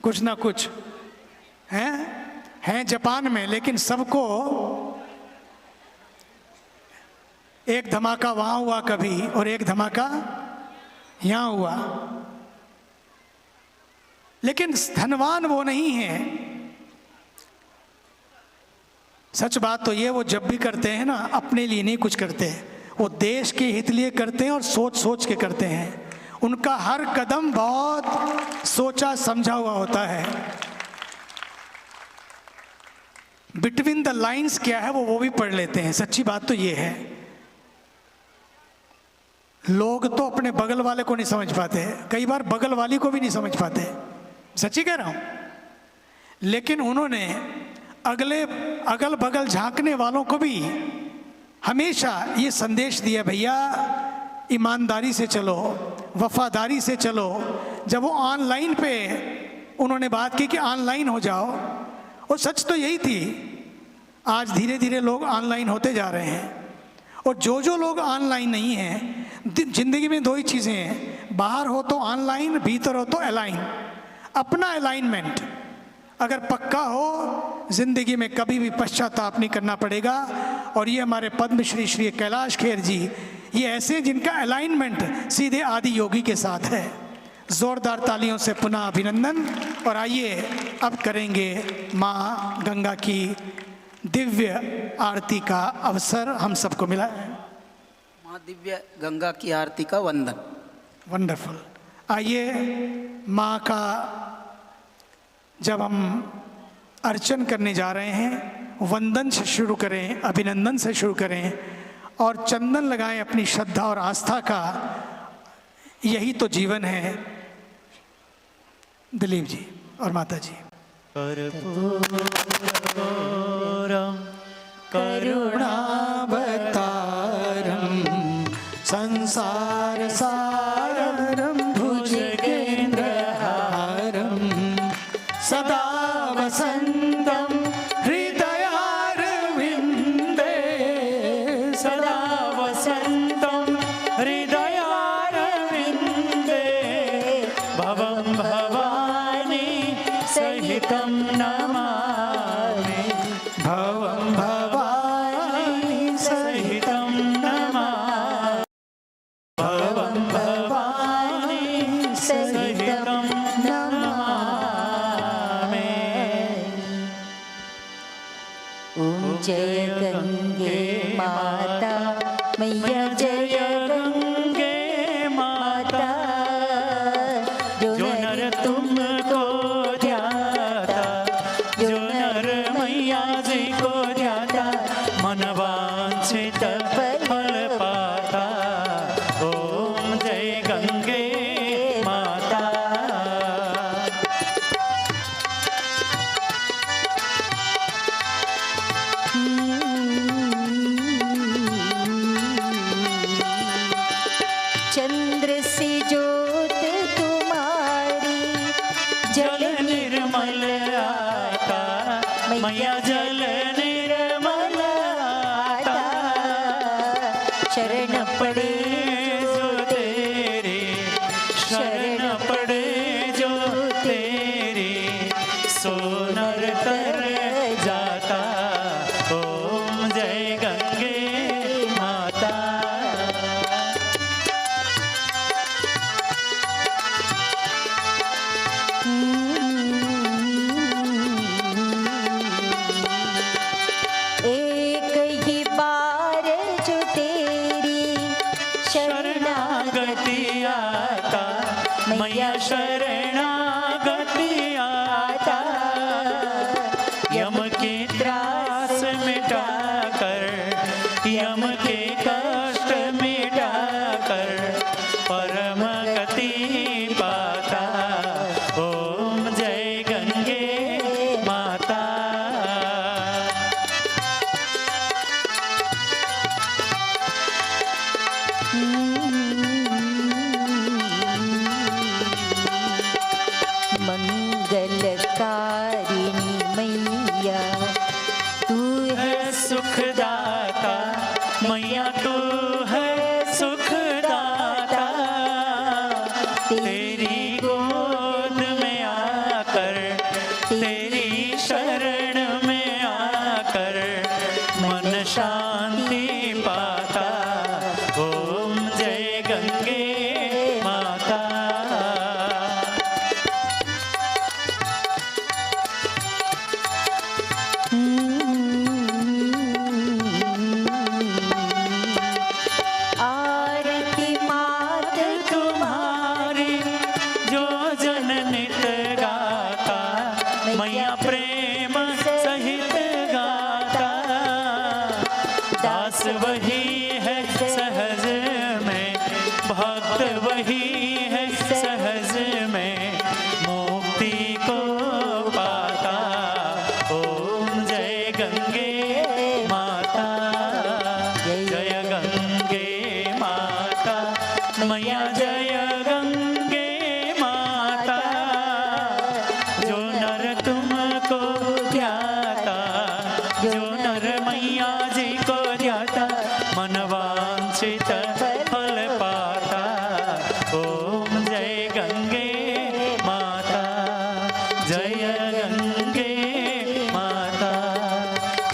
कुछ ना कुछ हैं जापान में, लेकिन सबको एक धमाका वहां हुआ कभी और एक धमाका यहां हुआ। लेकिन धनवान वो नहीं है। सच बात तो ये, वो जब भी करते हैं ना, अपने लिए नहीं कुछ करते, वो देश के हित लिए करते हैं और सोच सोच के करते हैं। उनका हर कदम बहुत सोचा समझा हुआ होता है। बिटवीन द लाइंस क्या है वो भी पढ़ लेते हैं। सच्ची बात तो ये है। लोग तो अपने बगल वाले को नहीं समझ पाते, कई बार बगल वाली को भी नहीं समझ पाते, सच्ची कह रहा हूं। लेकिन उन्होंने अगल बगल झांकने वालों को भी हमेशा ये संदेश दिया, भैया ईमानदारी से चलो, वफादारी से चलो। जब वो ऑनलाइन पे उन्होंने बात की कि ऑनलाइन हो जाओ, और सच तो यही थी। आज धीरे धीरे लोग ऑनलाइन होते जा रहे हैं। और जो लोग ऑनलाइन नहीं हैं, जिंदगी में दो ही चीज़ें हैं, बाहर हो तो ऑनलाइन, भीतर हो तो अलाइन। अपना अलाइनमेंट अगर पक्का हो, जिंदगी में कभी भी पश्चाताप नहीं करना पड़ेगा। और ये हमारे पद्मश्री श्री कैलाश खेर जी, ये ऐसे जिनका अलाइनमेंट सीधे आदि योगी के साथ है। जोरदार तालियों से पुनः अभिनंदन। और आइए अब करेंगे माँ गंगा की दिव्य आरती का अवसर हम सबको मिला है। माँ दिव्य गंगा की आरती का वंदन। वंडरफुल। आइए माँ का जब हम अर्चन करने जा रहे हैं, वंदन से शुरू करें, अभिनंदन से शुरू करें और चंदन लगाएं अपनी श्रद्धा और आस्था का। यही तो जीवन है। दिलीप जी और माता जी। करुणावतारम संसार सारम भुजगेन्द्रहारम सदा वसंतम हृदयारविंदे सदा वसंतम हृदयारविंदे भवं भवानी सहितं नमामि भवं भवानी सहितं नमामि भवं भवानी सहितं नमामि। ओम जय गंगे माता मैया, जय गंगे माता, जो नर तुमको ध्याता, जो नर मैया जी को ध्याता, मन वांछित फल पाता। ओम जय गंगे माता। चंद्र सी ज्योत तुम्हारी, जल निर्मल आता, मैया जल निर्मल आता। शरणागति आता, मैया शरणागति आता। यम के त्रास मिटा कर, यम के कष्ट मिटा कर, परम गति पाता। ओम जय गंगे माता। मंगलकारिणी मैया तू है सुखदाता, मैया तू है सुखदाता। तेरी गोद में आकर, तेरी शरण में आकर, मन शांति पाता। ओम जय गंगे माता। आरती मात तुम्हारी जो जन नित गाता, मैया प्रेम सहित गाता। दास वही है सहज में, भक्त वही है सहज में, मुक्ति को पाता। ओम जय गंगे माता। जय गंगे माता, मैया जय गंगे माता। जो नर तुमको ध्याता, जो नर मैया जी को ध्याता, मन वांछित फल पाता। ओम जय गंगे माता। जय गंगे माता।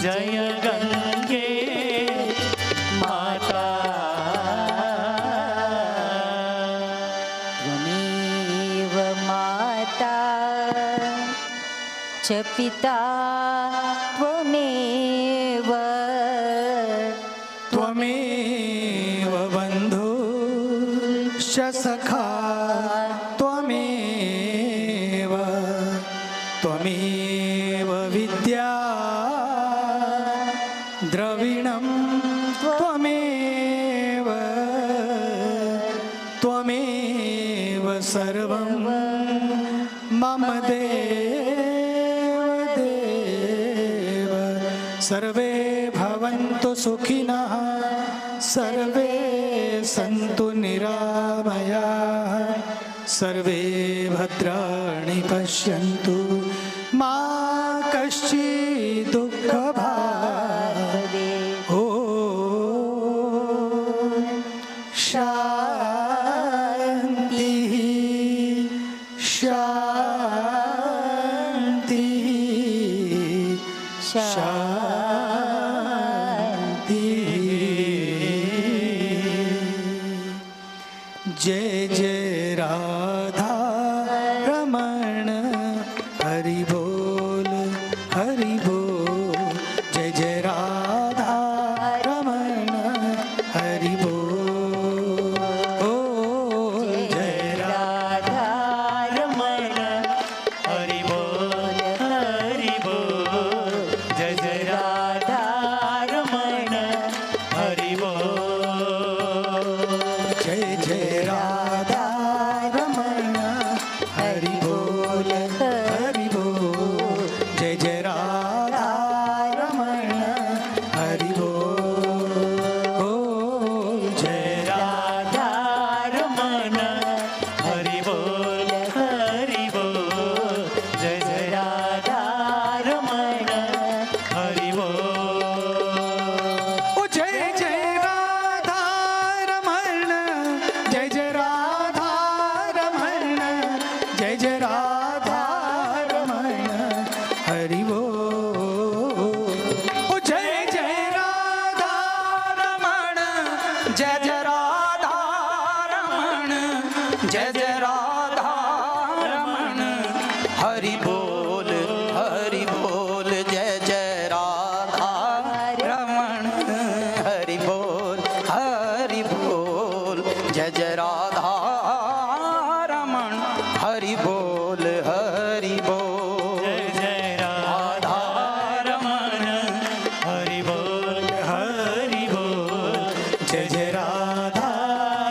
जय गंगे माता। त्वमेव माता च पिता त्वमेव त्वमेव बन्धुश्च सखा त्वमेव, त्वमेव विद्या द्रविणं त्वमेव, त्वमेव सर्वं मम देव देव। सर्वे भवन्तु सुखिनः, सर्वे सन्तु निरामयाः, सर्वे भद्राणि पश्यन्तु, मा कश्चित् दुःखभाग् भवेत्। ॐ शान्तिः शान्तिः शान्तिः। जय जय राधा रमण, हरि बोल हरि बोल। जय जय राधा रमण, हरि बोल। ओ जय राधा रमण, हरि बोल हरि बोल। जय जय राधा रमण, हरि बोल। जय जय राधा रमण, हरि बोल हरि बोल। जय जय राधा रमण, हरि बोल। ओ जय राधा रमण, हरि बोल हरि बोल। जय जय राधा रमण, हरि बोल। ओ जय जय राधा रमण, जय जय राधा रमण, जय जय राधा रमण, हरि बोल। ओ जय जय राधा रमण, जय जय राधा रमण, जय जय राधा रमण, हरि बोल हरि बोल। जय जय राधा रमण, हरि बोल हरि बोल। जय जय राधा रमण हरि बोल हरि बोल। जय जय राधा रमण हरि बोल हरि बोल। जय जय राधा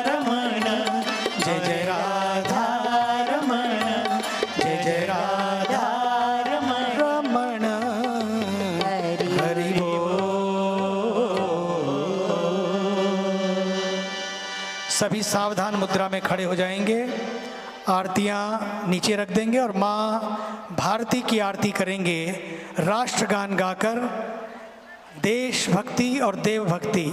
रमण जय जय राधा रमण जय जय राधा रमण हरि सभी सावधान मुद्रा में खड़े हो जाएंगे, आरतियां नीचे रख देंगे और माँ भारती की आरती करेंगे राष्ट्रगान गाकर। देशभक्ति और देवभक्ति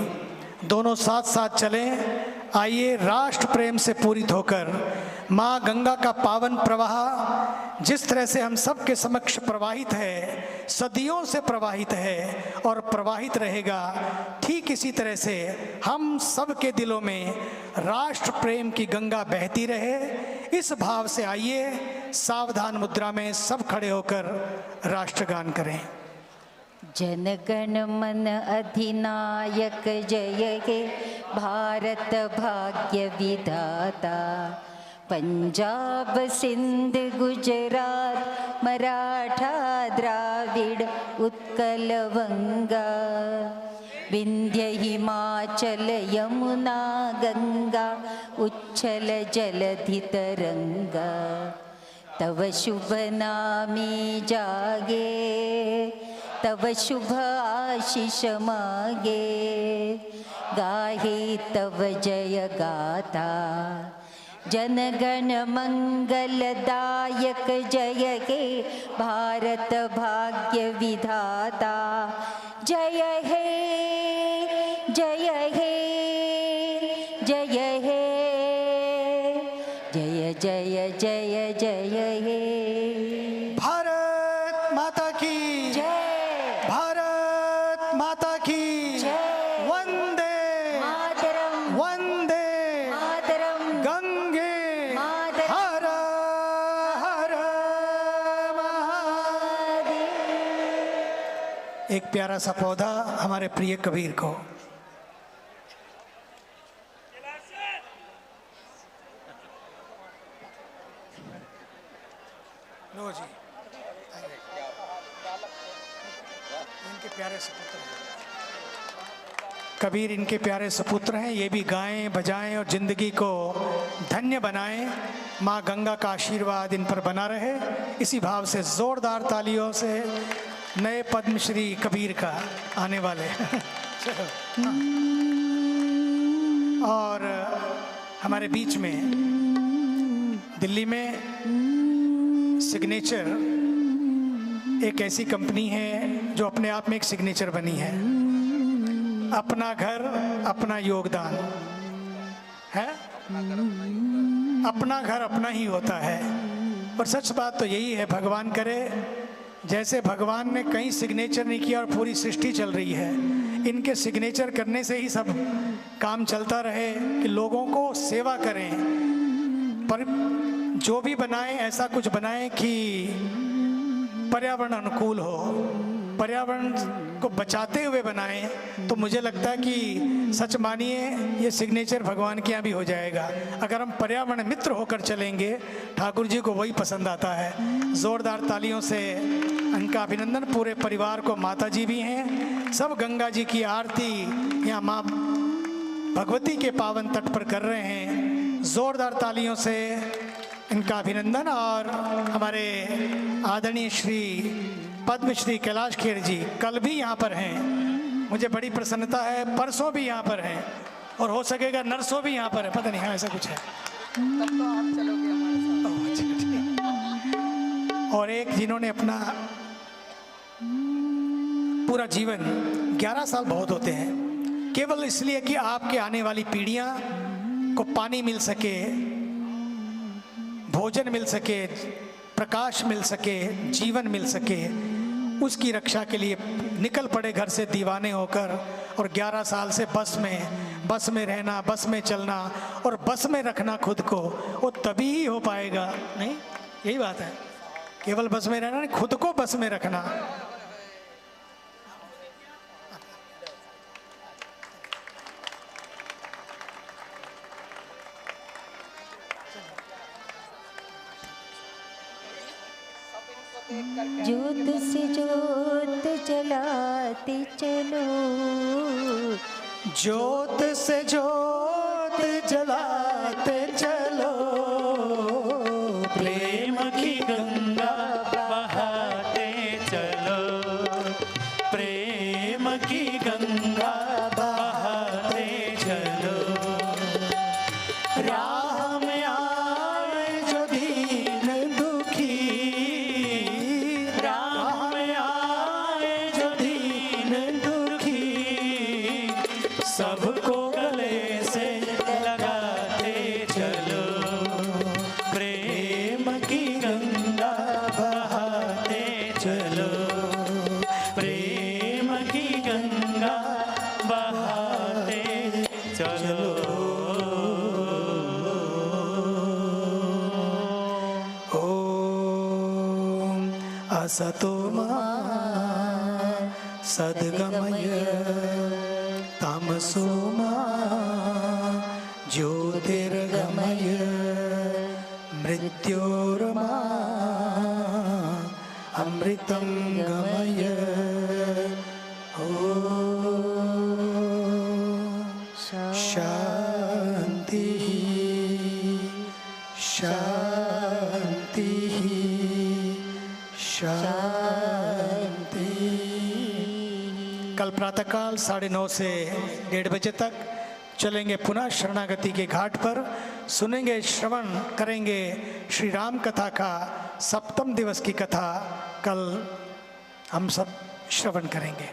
दोनों साथ साथ चलें। आइए राष्ट्र प्रेम से पूरित होकर माँ गंगा का पावन प्रवाह जिस तरह से हम सब के समक्ष प्रवाहित है, सदियों से प्रवाहित है और प्रवाहित रहेगा, ठीक इसी तरह से हम सब के दिलों में राष्ट्र प्रेम की गंगा बहती रहे। इस भाव से आइए सावधान मुद्रा में सब खड़े होकर राष्ट्रगान करें। जनगण मन अधिनायक जय हे भारत भाग्य विधाता। पंजाब सिंध गुजरात मराठा द्राविड़ उत्कल वंगा। विंध्य हिमाचल यमुना गंगा उच्छल जलधि तरंगा। तव शुभ नामे जागे तव शुभ आशीष मागे। गाहे तव जय गाथा जनगण मंगलदायक जय हे भारत भाग्य विधाता। जय हे जय हे जय हे जय जय जय जय हे। भारत माता की जय भारत माता की जय। वंदे मातरम वंदे मातरम गंगे मातरम। हर हर महादेव। एक प्यारा सा पौधा हमारे प्रिय कबीर को। लो जी, इनके प्यारे सपुत्र हैं कबीर, इनके प्यारे सपुत्र हैं। ये भी गाएं बजाएं और जिंदगी को धन्य बनाएं। माँ गंगा का आशीर्वाद इन पर बना रहे। इसी भाव से जोरदार तालियों से नए पद्मश्री कबीर का आने वाले चलो। और हमारे बीच में दिल्ली में सिग्नेचर एक ऐसी कंपनी है जो अपने आप में एक सिग्नेचर बनी है। अपना घर अपना योगदान है, अपना घर अपना ही होता है। और सच बात तो यही है, भगवान करे जैसे भगवान ने कहीं सिग्नेचर नहीं किया और पूरी सृष्टि चल रही है, इनके सिग्नेचर करने से ही सब काम चलता रहे कि लोगों को सेवा करें। पर जो भी बनाएं ऐसा कुछ बनाएं कि पर्यावरण अनुकूल हो, पर्यावरण को बचाते हुए बनाएं। तो मुझे लगता है कि सच मानिए ये सिग्नेचर भगवान के यहाँ भी हो जाएगा। अगर हम पर्यावरण मित्र होकर चलेंगे, ठाकुर जी को वही पसंद आता है। जोरदार तालियों से उनका अभिनंदन। पूरे परिवार को, माता जी भी हैं, सब गंगा जी की आरती यहाँ माँ भगवती के पावन तट पर कर रहे हैं। जोरदार तालियों से इनका अभिनंदन। और हमारे आदरणीय श्री पद्मश्री कैलाश खेर जी कल भी यहाँ पर हैं, मुझे बड़ी प्रसन्नता है। परसों भी यहाँ पर हैं और हो सकेगा नरसों भी यहाँ पर है, पता नहीं हाँ ऐसा कुछ है। और एक जिन्होंने अपना पूरा जीवन, 11 साल बहुत होते हैं, केवल इसलिए कि आपके आने वाली पीढ़ियां को पानी मिल सके, भोजन मिल सके, प्रकाश मिल सके, जीवन मिल सके, उसकी रक्षा के लिए निकल पड़े घर से दीवाने होकर। और 11 साल से बस में रहना, बस में चलना और बस में रखना खुद को, वो तभी ही हो पाएगा। नहीं, यही बात है, केवल बस में रहना नहीं, खुद को बस में रखना। ज्योत से ज्योत जलाते चलो, ज्योत से ज्योत जलाते चलो, प्रेम की गंगा बहाते चलो, प्रेम की गंगा बहाते चलो। राह में आए जो दीन दुखी, राह में आए जो दीन दुखी, सबको गले से लगाते चलो, प्रेम की गंगा बहाते चलो, प्रेम की गंगा बहाते चलो। ओम असतो मा सद्गमय, तामसो मा ज्योतिर्गमय, मृत्योर्मा अमृतं गमय। शांति शांति शांति। कल प्रातःकाल 9:30 से 1:30 बजे तक चलेंगे पुनः शरणागति के घाट पर, सुनेंगे, श्रवण करेंगे श्री राम कथा का 7वें दिवस की कथा कल हम सब श्रवण करेंगे।